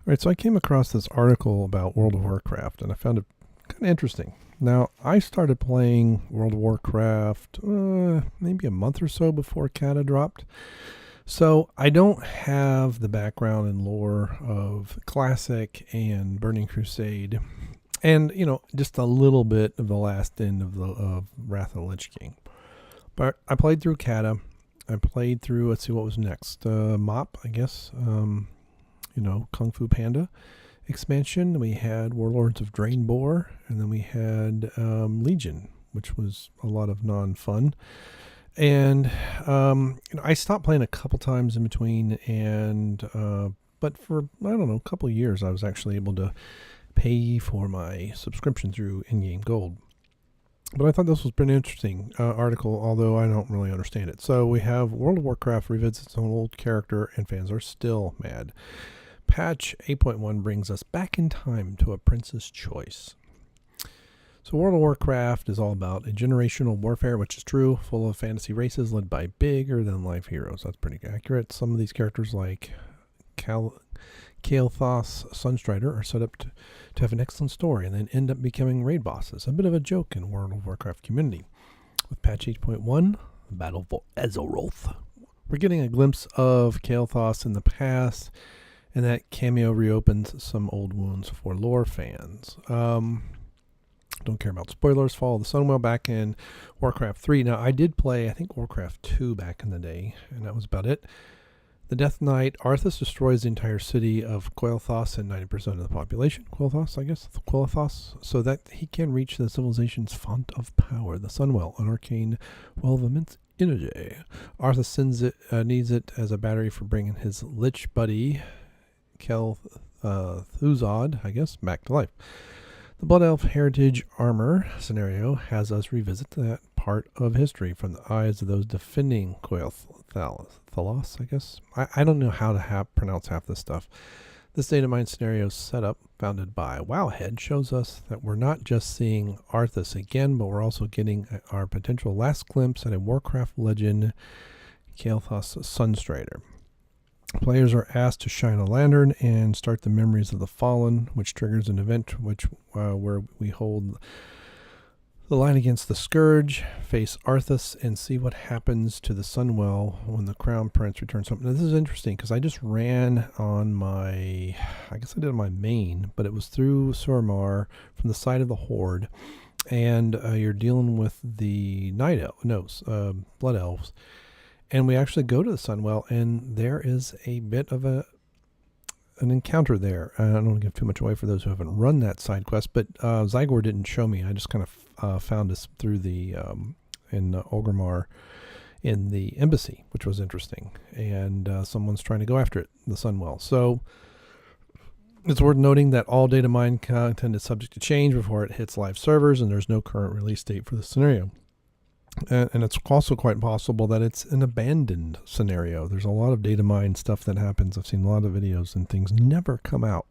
All right, so I came across this article about World of Warcraft, and I found it kind of interesting. Now, I started playing World of Warcraft maybe a month or so before Kata dropped, so I don't have the background and lore of Classic and Burning Crusade, and just a little bit of the last end of Wrath of the Lich King. But I played through Kata. I played through. Let's see what was next. Mop, I guess. Kung Fu Panda expansion. We had Warlords of Draenbor, and then we had Legion, which was a lot of non-fun. And I stopped playing a couple times in between, and but for a couple of years, I was actually able to pay for my subscription through in-game gold. But I thought this was a pretty interesting article, although I don't really understand it. So we have World of Warcraft revisits an old character, and fans are still mad. Patch 8.1 brings us back in time to A Prince's Choice. So World of Warcraft is all about a generational warfare, which is true, full of fantasy races led by bigger-than-life heroes. That's pretty accurate. Some of these characters, like Kael'thas Sunstrider, are set up to have an excellent story and then end up becoming raid bosses. A bit of a joke in World of Warcraft community. With patch 8.1, the Battle for Azeroth, we're getting a glimpse of Kael'thas in the past, and that cameo reopens some old wounds for lore fans. Don't care about spoilers. Follow the Sunwell back in Warcraft 3. Now, I did play, I think, Warcraft 2 back in the day, and that was about it. The Death Knight, Arthas, destroys the entire city of Kael'thas and 90% of the population. Kael'thas, so that he can reach the civilization's font of power, the Sunwell, an arcane well of immense energy. Arthas needs it as a battery for bringing his lich buddy, Kael'thas, back to life. The Blood Elf Heritage Armor scenario has us revisit that part of history from the eyes of those defending Kael'thas, I guess. I don't know how to pronounce half this stuff. This data mine scenario setup, founded by Wowhead, shows us that we're not just seeing Arthas again, but we're also getting our potential last glimpse at a Warcraft legend, Kael'thas Sunstrider. Players are asked to shine a lantern and start the memories of the fallen, which triggers an event where we hold the line against the Scourge, face Arthas, and see what happens to the Sunwell when the Crown Prince returns home. Now, this is interesting because I just ran on my main, but it was through Suramar from the side of the Horde, and you're dealing with the Blood Elves. And we actually go to the Sunwell, and there is a bit of an encounter there. I don't want to give too much away for those who haven't run that side quest, but Zygor didn't show me. I just kind of found us through the in Orgrimmar in the embassy, which was interesting. And someone's trying to go after it, the Sunwell. So it's worth noting that all data mine content is subject to change before it hits live servers, and there's no current release date for the scenario. And it's also quite possible that it's an abandoned scenario. There's a lot of data mine stuff that happens. I've seen a lot of videos and things never come out.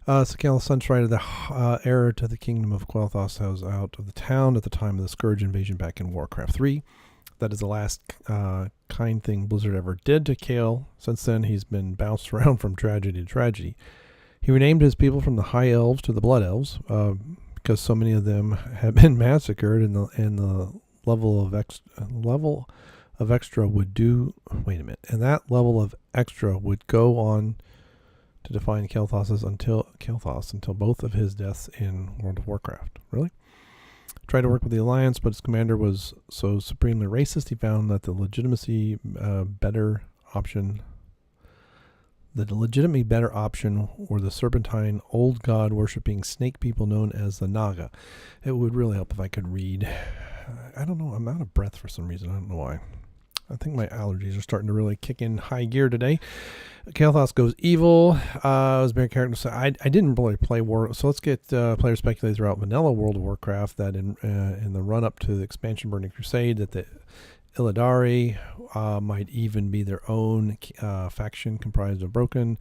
Kael'thas Sunstrider, the heir to the kingdom of Kael'thas, was out of the town at the time of the Scourge invasion back in Warcraft 3. That is the last kind thing Blizzard ever did to Kael. Since then, he's been bounced around from tragedy to tragedy. He renamed his people from the High Elves to the Blood Elves because so many of them have been massacred, and the level of extra would do. Wait a minute, and that level of extra would go on to define Kael'thas until both of his deaths in World of Warcraft. Really? Tried to work with the Alliance, but his commander was so supremely racist, he found that the legitimately better option were the serpentine, old god worshipping snake people known as the Naga. It would really help if I could read. I don't know. I'm out of breath for some reason. I don't know why. I think my allergies are starting to really kick in high gear today. Kael'thas goes evil. As Bear character said, I didn't really play War, so let's get players speculating throughout vanilla World of Warcraft that in the run up to the expansion Burning Crusade that the Illidari might even be their own faction comprised of Broken,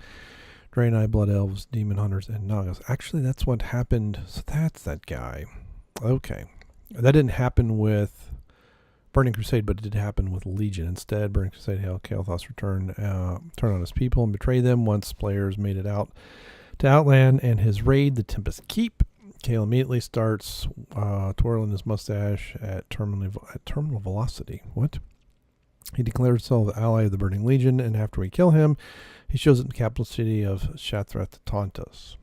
Draenei, Blood Elves, Demon Hunters, and Nagas. Actually, that's what happened. So that's that guy. Okay. That didn't happen with Burning Crusade, but it did happen with Legion. Instead, Burning Crusade held Kael'thas turn on his people and betray them. Once players made it out to Outland and his raid, the Tempest Keep, Kael immediately starts twirling his mustache at terminal velocity. What? He declares himself the ally of the Burning Legion, and after we kill him, he shows up in the capital city of Shattrath to taunt us.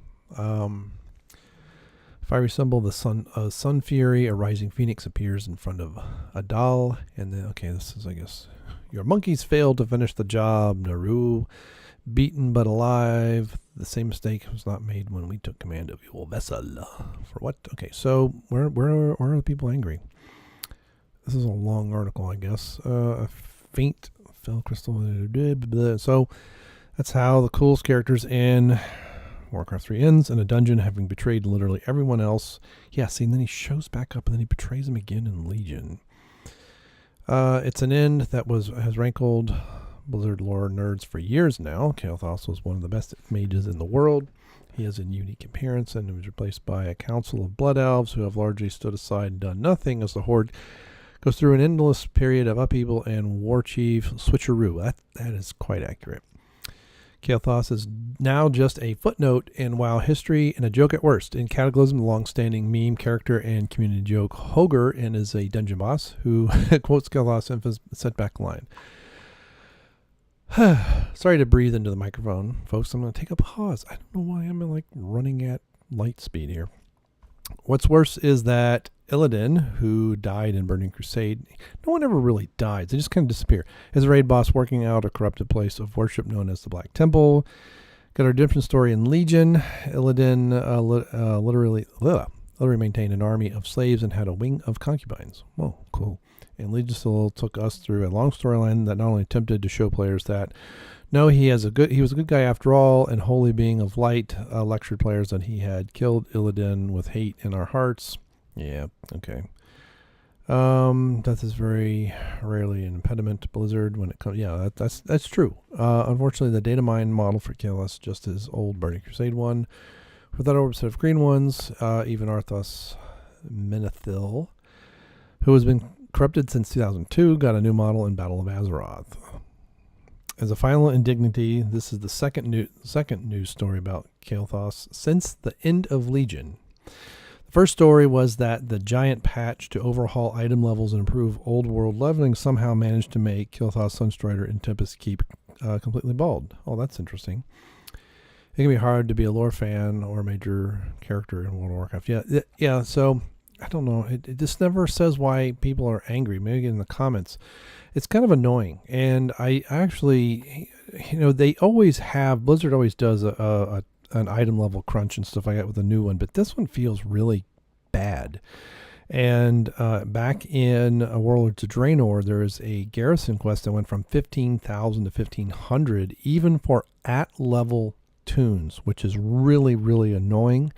Fiery symbol, the sun fury, a rising phoenix appears in front of Adal, and then, okay, this is, I guess, your monkeys failed to finish the job, Naru, beaten but alive. The same mistake was not made when we took command of your vessel. For what? Okay, so where are the people angry? This is a long article, I guess. A faint fell crystal. So that's how the coolest characters in Warcraft 3 ends, in a dungeon, having betrayed literally everyone else. Yeah, see, and then he shows back up, and then he betrays him again in Legion. It's an end that has rankled Blizzard lore nerds for years now. Kael'thas was one of the best mages in the world. He has a unique appearance and was replaced by a council of blood elves who have largely stood aside and done nothing as the Horde goes through an endless period of upheaval and war chief switcheroo. That is quite accurate. Kael'thas is now just a footnote in WoW history and a joke at worst. In Cataclysm, the long-standing meme character and community joke Hoger, and is a dungeon boss who quotes Kael'thas' infamous setback line. Sorry to breathe into the microphone, folks. I'm going to take a pause. I don't know why I'm like running at light speed here. What's worse is that Illidan, who died in Burning Crusade, no one ever really dies. They just kind of disappear. As a raid boss working out a corrupted place of worship known as the Black Temple. Got a redemption story in Legion. Illidan literally maintained an army of slaves and had a wing of concubines. Whoa, cool. And Legion still took us through a long storyline that not only attempted to show players that no, he was a good guy after all, and holy being of light, lectured players that he had killed Illidan with hate in our hearts. Yeah, okay. Death is very rarely an impediment to Blizzard when it comes. Yeah, that's true. Unfortunately, the data mine model for Kael'thas just as old Burning Crusade one, without a set of green ones. Even Arthas Menethil, who has been corrupted since 2002, got a new model in Battle of Azeroth. As a final indignity, this is the second news story about Kael'thas since the end of Legion. The first story was that the giant patch to overhaul item levels and improve old world leveling somehow managed to make Kael'thas Sunstrider and Tempest Keep completely bald. Oh, that's interesting. It can be hard to be a lore fan or a major character in World of Warcraft. Yeah. So I don't know. It just never says why people are angry. Maybe in the comments. It's kind of annoying. And I actually, they always have, Blizzard always does an item level crunch and stuff like that with a new one, but this one feels really bad. And back in Warlords of Draenor, there is a garrison quest that went from 15,000 to 1,500, even for at-level tunes, which is really, really annoying.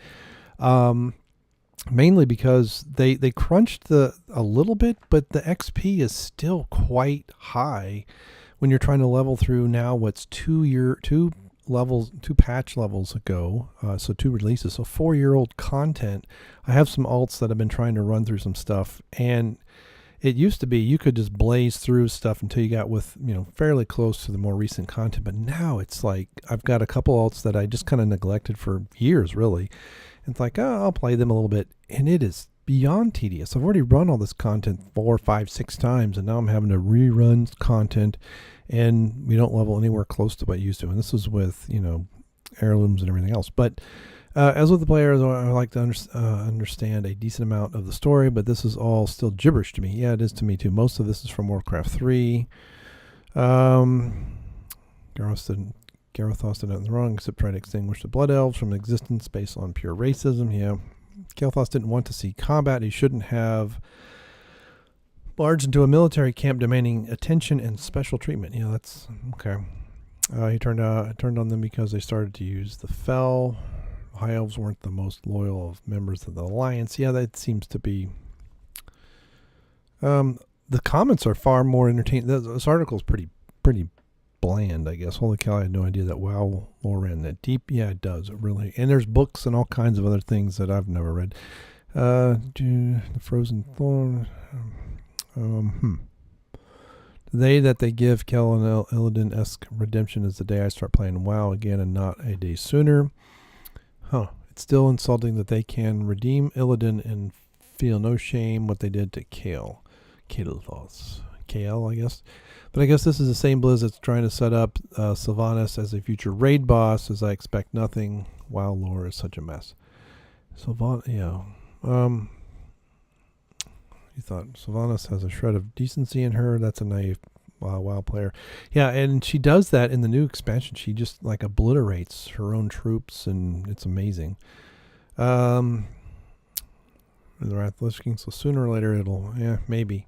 Mainly because they crunched a little bit, but the XP is still quite high when you're trying to level through now what's two patch levels ago, so 2 releases, so 4-year-old content. I have some alts that have been trying to run through some stuff, and it used to be you could just blaze through stuff until you got with fairly close to the more recent content, but now it's like I've got a couple alts that I just kind of neglected for years, really. It's like, I'll play them a little bit, and it is beyond tedious. I've already run all this content 4, 5, 6 times, and now I'm having to rerun content, and we don't level anywhere close to what I used to. And this is with, heirlooms and everything else. But as with the players, I like to understand a decent amount of the story, but this is all still gibberish to me. Yeah, it is to me, too. Most of this is from Warcraft 3. Kael'thas did nothing wrong except try to extinguish the Blood Elves from existence based on pure racism. Yeah, Kael'thas didn't want to see combat. He shouldn't have barged into a military camp demanding attention and special treatment. Yeah, that's okay. He turned on them because they started to use the Fel. High Elves weren't the most loyal of members of the Alliance. Yeah, that seems to be. The comments are far more entertaining. This article is pretty bland, I guess. Holy cow, I had no idea that WoW lore ran that deep. Yeah, it does. It really. And there's books and all kinds of other things that I've never read. The Frozen Thorn. The day that they give Kel and Illidan-esque redemption is the day I start playing WoW again and not a day sooner. It's still insulting that they can redeem Illidan and feel no shame what they did to Kael'thas. Kael, I guess. But I guess this is the same Blizz that's trying to set up Sylvanas as a future raid boss, as I expect nothing. WoW lore is such a mess. Sylvanas, yeah. You thought Sylvanas has a shred of decency in her. That's a naive WoW player. Yeah, and she does that in the new expansion. She just like obliterates her own troops, and it's amazing. The Wrath of the Lich King, so sooner or later it'll, maybe.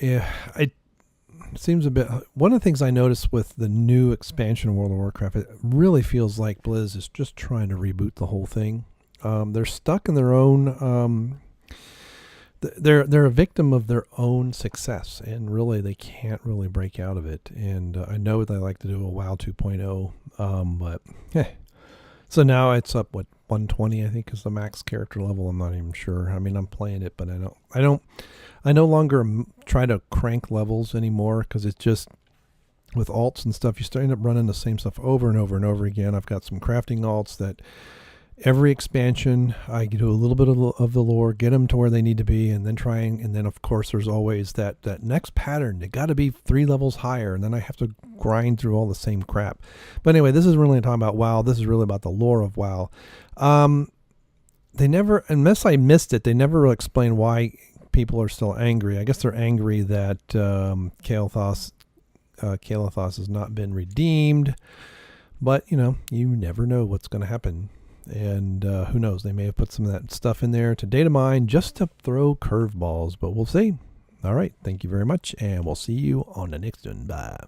Yeah, it seems a bit. One of the things I noticed with the new expansion of World of Warcraft, it really feels like Blizz is just trying to reboot the whole thing. They're stuck in their own. They're a victim of their own success, and really they can't really break out of it. And I know they like to do a WoW 2.0, but so now it's up 120, I think, is the max character level. I'm not even sure. I mean, I'm playing it, but I no longer try to crank levels anymore, because it's just with alts and stuff, you end up running the same stuff over and over and over again. I've got some crafting alts that every expansion I do a little bit of the lore, get them to where they need to be, and then of course there's always that next pattern. They got to be 3 levels higher, and then I have to grind through all the same crap. But anyway, this is really talking about WoW. This is really about the lore of WoW. They never, unless I missed it, they never really explain why people are still angry. I guess they're angry that Kael'thas has not been redeemed, but you never know what's going to happen. And who knows, they may have put some of that stuff in there to data mine just to throw curveballs, but we'll see. All right, thank you very much, and we'll see you on the next one. Bye.